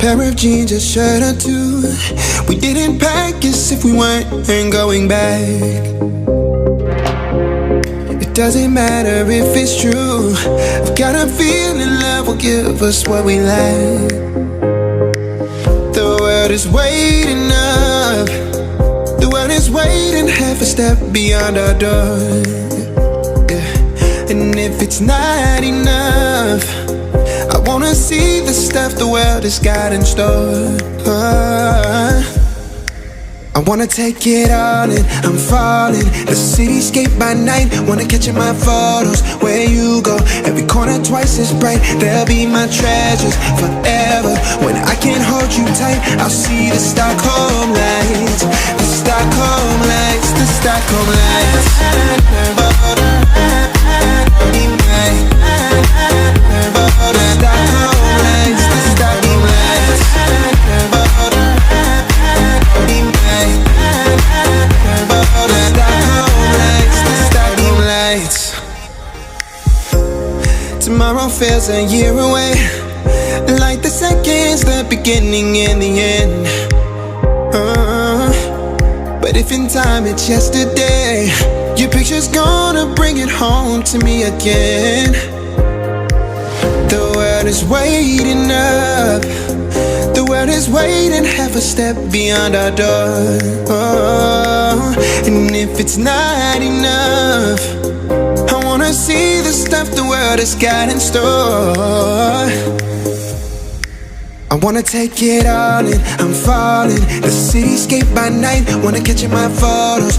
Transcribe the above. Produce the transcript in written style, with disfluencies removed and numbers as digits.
Pair of jeans, a shirt or two. We didn't pack as if we weren't going back. It doesn't matter if it's true. I've got a feeling love will give us what we lack. The world is waiting up. The world is waiting half a step beyond our door. Yeah. And if it's not enough, I wanna see the stuff the world has got in store. I wanna take it all in, I'm falling. The cityscape by night, wanna catch in my photos. Where you go, every corner twice as bright. They'll be my treasures forever. When I can't hold you tight, I'll see the Stockholm lights. The Stockholm lights, the Stockholm lights. Tomorrow feels a year away, like the seconds, the beginning and the end. But if in time it's yesterday, your picture's gonna bring it home to me again. The world is waiting up. The world is waiting half a step beyond our door. And if it's not enough, I wanna see the stuff the world has got in store. I wanna take it all in, I'm falling. The cityscape by night, wanna catch in my photos.